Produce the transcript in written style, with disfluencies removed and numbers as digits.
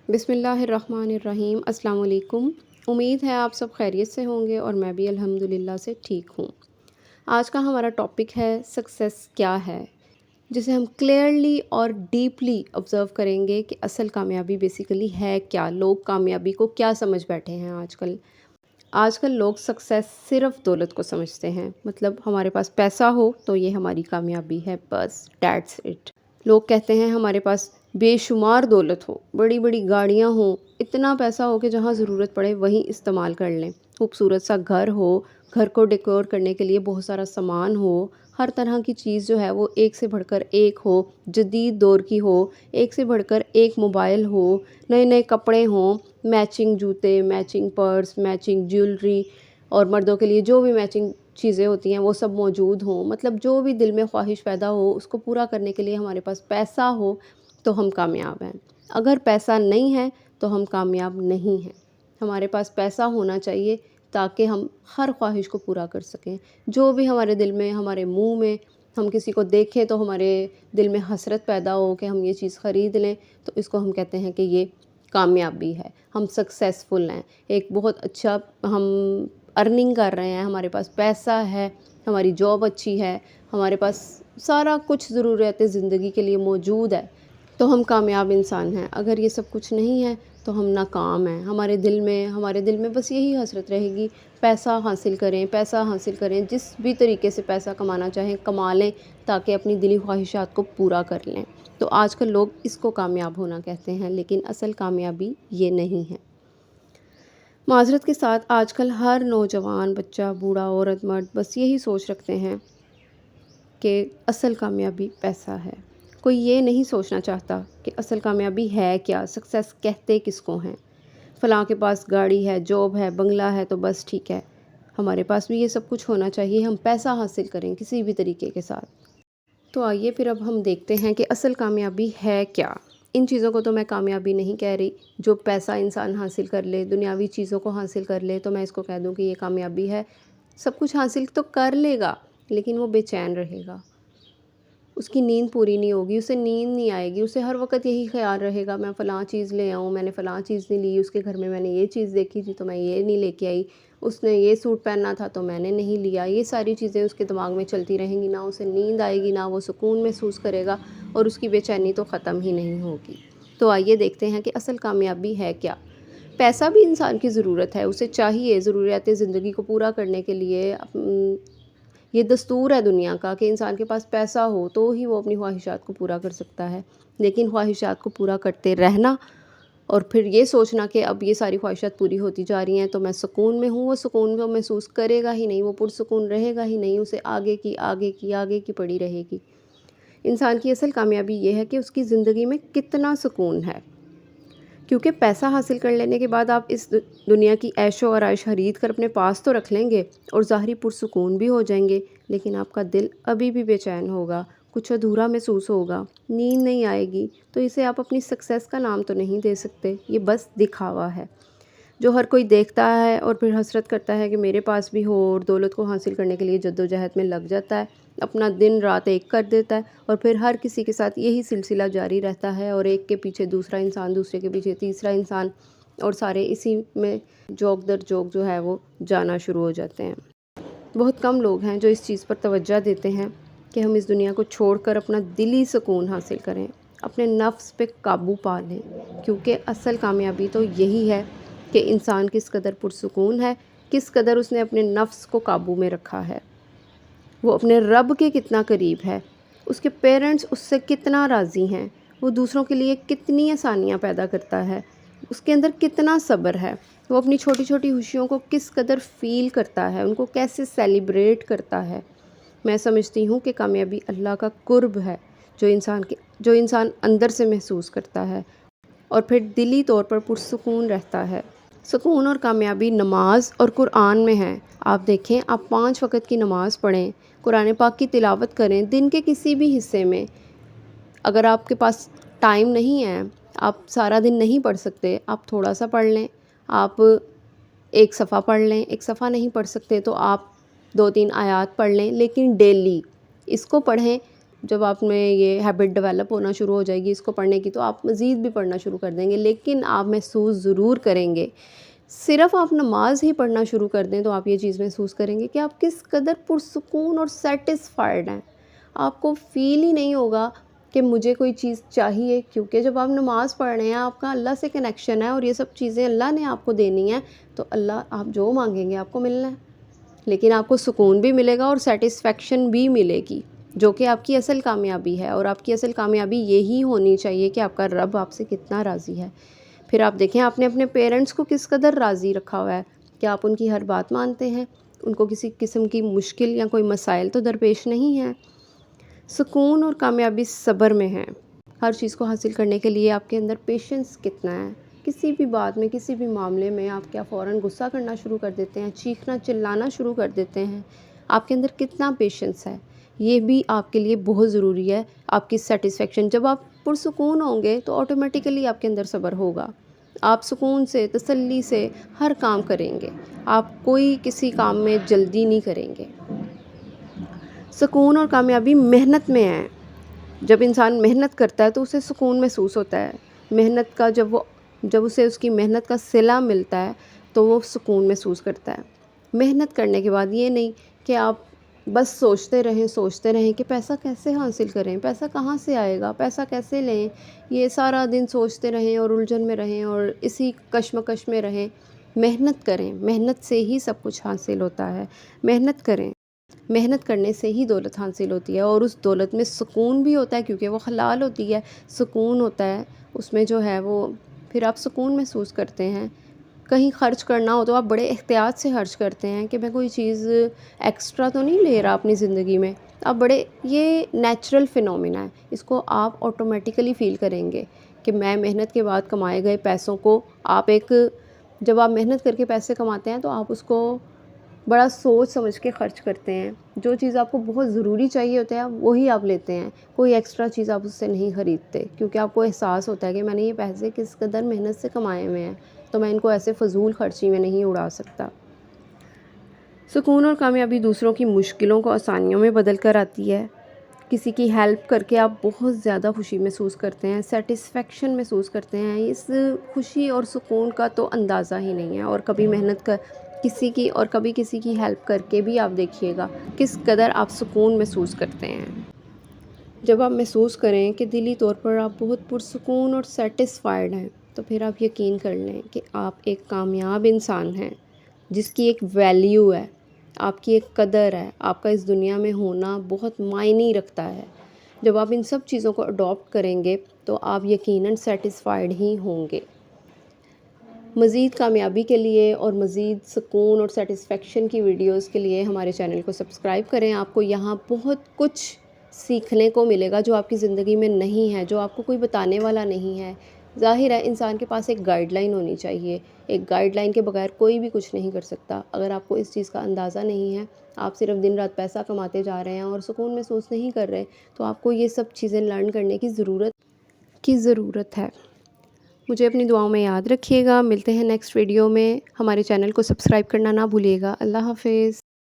بسم اللہ الرحمن الرحیم۔ السلام علیکم۔ امید ہے آپ سب خیریت سے ہوں گے اور میں بھی الحمدللہ سے ٹھیک ہوں۔ آج کا ہمارا ٹاپک ہے سکسیس کیا ہے، جسے ہم کلیئرلی اور ڈیپلی آبزرو کریں گے کہ اصل کامیابی بیسیکلی ہے کیا۔ لوگ کامیابی کو کیا سمجھ بیٹھے ہیں آج کل لوگ سکسیس صرف دولت کو سمجھتے ہیں، مطلب ہمارے پاس پیسہ ہو تو یہ ہماری کامیابی ہے، بس دیٹس اٹ۔ لوگ کہتے ہیں ہمارے پاس بے شمار دولت ہو، بڑی بڑی گاڑیاں ہوں، اتنا پیسہ ہو کہ جہاں ضرورت پڑے وہیں استعمال کر لیں، خوبصورت سا گھر ہو، گھر کو ڈیکور کرنے کے لیے بہت سارا سامان ہو، ہر طرح کی چیز جو ہے وہ ایک سے بڑھ کر ایک ہو، جدید دور کی ہو، ایک سے بڑھ کر ایک موبائل ہو، نئے نئے کپڑے ہوں، میچنگ جوتے، میچنگ پرس، میچنگ جیولری، اور مردوں کے لیے جو بھی میچنگ چیزیں ہوتی ہیں وہ سب موجود ہوں۔ مطلب جو بھی دل میں خواہش پیدا ہو اس کو پورا کرنے کے لیے ہمارے پاس پیسہ ہو تو ہم کامیاب ہیں۔ اگر پیسہ نہیں ہے تو ہم کامیاب نہیں ہیں۔ ہمارے پاس پیسہ ہونا چاہیے تاکہ ہم ہر خواہش کو پورا کر سکیں۔ جو بھی ہمارے دل میں، ہمارے منہ میں، ہم کسی کو دیکھیں تو ہمارے دل میں حسرت پیدا ہو کہ ہم یہ چیز خرید لیں، تو اس کو ہم کہتے ہیں کہ یہ کامیابی ہے، ہم سکسیسفل ہیں، ایک بہت اچھا ہم ارننگ کر رہے ہیں، ہمارے پاس پیسہ ہے، ہماری جاب اچھی ہے، ہمارے پاس سارا کچھ ضرورت زندگی کے لیے موجود ہے، تو ہم کامیاب انسان ہیں۔ اگر یہ سب کچھ نہیں ہے تو ہم ناکام ہیں۔ ہمارے دل میں بس یہی حسرت رہے گی، پیسہ حاصل کریں، پیسہ حاصل کریں، جس بھی طریقے سے پیسہ کمانا چاہیں کما لیں تاکہ اپنی دلی خواہشات کو پورا کر لیں۔ تو آج کل لوگ اس کو کامیاب ہونا کہتے ہیں، لیکن اصل کامیابی یہ نہیں ہے۔ معذرت کے ساتھ آج کل ہر نوجوان، بچہ، بوڑھا، عورت، مرد بس یہی سوچ رکھتے ہیں کہ اصل کامیابی پیسہ ہے۔ کوئی یہ نہیں سوچنا چاہتا کہ اصل کامیابی ہے کیا، سکسیس کہتے کس کو ہیں۔ فلاں کے پاس گاڑی ہے، جاب ہے، بنگلہ ہے تو بس ٹھیک ہے، ہمارے پاس بھی یہ سب کچھ ہونا چاہیے، ہم پیسہ حاصل کریں کسی بھی طریقے کے ساتھ۔ تو آئیے پھر اب ہم دیکھتے ہیں کہ اصل کامیابی ہے کیا۔ ان چیزوں کو تو میں کامیابی نہیں کہہ رہی، جو پیسہ انسان حاصل کر لے، دنیاوی چیزوں کو حاصل کر لے تو میں اس کو کہہ دوں کہ یہ کامیابی ہے۔ سب کچھ حاصل تو کر لے گا لیکن وہ بے چین رہے گا، اس کی نیند پوری نہیں ہوگی، اسے نیند نہیں آئے گی، اسے ہر وقت یہی خیال رہے گا میں فلاں چیز لے آؤں، میں نے فلاں چیز نہیں لی، اس کے گھر میں نے یہ چیز دیکھی تھی تو میں یہ نہیں لے کے آئی، اس نے یہ سوٹ پہننا تھا تو میں نے نہیں لیا۔ یہ ساری چیزیں اس کے دماغ میں چلتی رہیں گی، نہ اسے نیند آئے گی، نہ وہ سکون محسوس کرے گا، اور اس کی بے چینی تو ختم ہی نہیں ہوگی۔ تو آئیے دیکھتے ہیں کہ اصل کامیابی ہے کیا۔ پیسہ بھی انسان کی ضرورت ہے، اسے چاہیے ضروریات زندگی کو پورا کرنے کے لیے۔ یہ دستور ہے دنیا کا کہ انسان کے پاس پیسہ ہو تو ہی وہ اپنی خواہشات کو پورا کر سکتا ہے، لیکن خواہشات کو پورا کرتے رہنا اور پھر یہ سوچنا کہ اب یہ ساری خواہشات پوری ہوتی جا رہی ہیں تو میں سکون میں ہوں، وہ سکون کو محسوس کرے گا ہی نہیں، وہ پرسکون رہے گا ہی نہیں، اسے آگے کی پڑی رہے گی۔ انسان کی اصل کامیابی یہ ہے کہ اس کی زندگی میں کتنا سکون ہے، کیونکہ پیسہ حاصل کر لینے کے بعد آپ اس دنیا کی عیش و آرائش خرید کر اپنے پاس تو رکھ لیں گے اور ظاہری پرسکون بھی ہو جائیں گے، لیکن آپ کا دل ابھی بھی بے چین ہوگا، کچھ ادھورا محسوس ہوگا، نیند نہیں آئے گی، تو اسے آپ اپنی سکسیس کا نام تو نہیں دے سکتے، یہ بس دکھاوا ہے جو ہر کوئی دیکھتا ہے اور پھر حسرت کرتا ہے کہ میرے پاس بھی ہو، اور دولت کو حاصل کرنے کے لیے جدوجہد میں لگ جاتا ہے، اپنا دن رات ایک کر دیتا ہے، اور پھر ہر کسی کے ساتھ یہی سلسلہ جاری رہتا ہے، اور ایک کے پیچھے دوسرا انسان، دوسرے کے پیچھے تیسرا انسان، اور سارے اسی میں جوک در جوک جو ہے وہ جانا شروع ہو جاتے ہیں۔ بہت کم لوگ ہیں جو اس چیز پر توجہ دیتے ہیں کہ ہم اس دنیا کو چھوڑ کر اپنا دلی سکون حاصل کریں، اپنے نفس پہ قابو پا لیں، کیونکہ اصل کامیابی تو یہی ہے کہ انسان کس قدر پرسکون ہے، کس قدر اس نے اپنے نفس کو قابو میں رکھا ہے، وہ اپنے رب کے کتنا قریب ہے، اس کے پیرنٹس اس سے کتنا راضی ہیں، وہ دوسروں کے لیے کتنی آسانیاں پیدا کرتا ہے، اس کے اندر کتنا صبر ہے، وہ اپنی چھوٹی چھوٹی خوشیوں کو کس قدر فیل کرتا ہے، ان کو کیسے سیلیبریٹ کرتا ہے۔ میں سمجھتی ہوں کہ کامیابی اللہ کا قرب ہے جو انسان اندر سے محسوس کرتا ہے اور پھر دلی طور پر پرسکون رہتا ہے۔ سکون اور کامیابی نماز اور قرآن میں ہے۔ آپ دیکھیں، آپ 5 وقت کی نماز پڑھیں، قرآن پاک کی تلاوت کریں، دن کے کسی بھی حصے میں، اگر آپ کے پاس ٹائم نہیں ہے، آپ سارا دن نہیں پڑھ سکتے، آپ تھوڑا سا پڑھ لیں، آپ ایک صفحہ پڑھ لیں، ایک صفحہ نہیں پڑھ سکتے تو آپ 2-3 آیات پڑھ لیں، لیکن ڈیلی اس کو پڑھیں، جب آپ میں یہ ہیبٹ ڈیولپ ہونا شروع ہو جائے گی اس کو پڑھنے کی، تو آپ مزید بھی پڑھنا شروع کر دیں گے. لیکن آپ محسوس ضرور کریں گے، صرف آپ نماز ہی پڑھنا شروع کر دیں تو آپ یہ چیز محسوس کریں گے کہ آپ کس قدر پرسکون اور سیٹسفائیڈ ہیں. آپ کو فیل ہی نہیں ہوگا کہ مجھے کوئی چیز چاہیے، کیونکہ جب آپ نماز پڑھ رہے ہیں آپ کا اللہ سے کنیکشن ہے اور یہ سب چیزیں اللہ نے آپ کو دینی ہیں، تو اللہ آپ جو مانگیں گے آپ کو ملنا ہے. لیکن آپ کو سکون بھی ملے گا اور سیٹسفیکشن بھی ملے گی، جو کہ آپ کی اصل کامیابی ہے. اور آپ کی اصل کامیابی یہی ہونی چاہیے کہ آپ کا رب آپ سے کتنا راضی ہے. پھر آپ دیکھیں آپ نے اپنے پیرنٹس کو کس قدر راضی رکھا ہوا ہے، کہ آپ ان کی ہر بات مانتے ہیں، ان کو کسی قسم کی مشکل یا کوئی مسائل تو درپیش نہیں ہیں. سکون اور کامیابی صبر میں ہے. ہر چیز کو حاصل کرنے کے لیے آپ کے اندر پیشنس کتنا ہے. کسی بھی بات میں، کسی بھی معاملے میں آپ کیا فوراً غصہ کرنا شروع کر دیتے ہیں، چیخنا چلانا شروع کر دیتے ہیں. آپ کے اندر کتنا پیشنس ہے، یہ بھی آپ کے لیے بہت ضروری ہے. آپ کی سیٹسفیکشن، جب آپ پرسکون ہوں گے تو آٹومیٹیکلی آپ کے اندر صبر ہوگا. آپ سکون سے، تسلی سے ہر کام کریں گے. آپ کوئی کسی کام میں جلدی نہیں کریں گے. سکون اور کامیابی محنت میں ہے. جب انسان محنت کرتا ہے تو اسے سکون محسوس ہوتا ہے. محنت کا جب اسے اس کی محنت کا صلہ ملتا ہے تو وہ سکون محسوس کرتا ہے. محنت کرنے کے بعد یہ نہیں کہ آپ بس سوچتے رہیں کہ پیسہ کیسے حاصل کریں، پیسہ کہاں سے آئے گا، پیسہ کیسے لیں. یہ سارا دن سوچتے رہیں اور الجھن میں رہیں اور اسی کشمکش میں رہیں. محنت کریں، محنت سے ہی سب کچھ حاصل ہوتا ہے. محنت کریں، محنت کرنے سے ہی دولت حاصل ہوتی ہے. اور اس دولت میں سکون بھی ہوتا ہے کیونکہ وہ حلال ہوتی ہے. سکون ہوتا ہے اس میں جو ہے وہ، پھر آپ سکون محسوس کرتے ہیں. کہیں خرچ کرنا ہو تو آپ بڑے احتیاط سے خرچ کرتے ہیں کہ میں کوئی چیز ایکسٹرا تو نہیں لے رہا اپنی زندگی میں. آپ بڑے، یہ نیچرل فینومینا ہے، اس کو آپ آٹومیٹیکلی فیل کریں گے کہ میں محنت کے بعد کمائے گئے پیسوں کو آپ جب آپ محنت کر کے پیسے کماتے ہیں تو آپ اس کو بڑا سوچ سمجھ کے خرچ کرتے ہیں. جو چیز آپ کو بہت ضروری چاہیے ہوتا ہے وہی آپ لیتے ہیں. کوئی ایکسٹرا چیز آپ اس سے نہیں خریدتے کیونکہ آپ کو احساس ہوتا ہے کہ میں نے یہ پیسے کس قدر محنت سے کمائے ہوئے ہیں، تو میں ان کو ایسے فضول خرچی میں نہیں اڑا سکتا. سکون اور کامیابی دوسروں کی مشکلوں کو آسانیوں میں بدل کر آتی ہے. کسی کی ہیلپ کر کے آپ بہت زیادہ خوشی محسوس کرتے ہیں، سیٹسفیکشن محسوس کرتے ہیں. اس خوشی اور سکون کا تو اندازہ ہی نہیں ہے. اور کبھی کبھی کسی کی ہیلپ کر کے بھی آپ دیکھیے گا کس قدر آپ سکون محسوس کرتے ہیں. جب آپ محسوس کریں کہ دلی طور پر آپ بہت پرسکون اور سیٹسفائیڈ ہیں تو پھر آپ یقین کر لیں کہ آپ ایک کامیاب انسان ہیں جس کی ایک ویلیو ہے، آپ کی ایک قدر ہے. آپ کا اس دنیا میں ہونا بہت معنی رکھتا ہے. جب آپ ان سب چیزوں کو اڈاپٹ کریں گے تو آپ یقیناً سیٹسفائیڈ ہی ہوں گے. مزید کامیابی کے لیے اور مزید سکون اور سیٹسفیکشن کی ویڈیوز کے لیے ہمارے چینل کو سبسکرائب کریں. آپ کو یہاں بہت کچھ سیکھنے کو ملے گا جو آپ کی زندگی میں نہیں ہے، جو آپ کو کوئی بتانے والا نہیں ہے. ظاہر ہے انسان کے پاس ایک گائیڈ لائن ہونی چاہیے. ایک گائیڈ لائن کے بغیر کوئی بھی کچھ نہیں کر سکتا. اگر آپ کو اس چیز کا اندازہ نہیں ہے، آپ صرف دن رات پیسہ کماتے جا رہے ہیں اور سکون محسوس نہیں کر رہے، تو آپ کو یہ سب چیزیں لرن کرنے کی ضرورت ہے. مجھے اپنی دعاؤں میں یاد رکھیے گا. ملتے ہیں نیکسٹ ویڈیو میں. ہمارے چینل کو سبسکرائب کرنا نہ بھولیے گا. اللہ حافظ.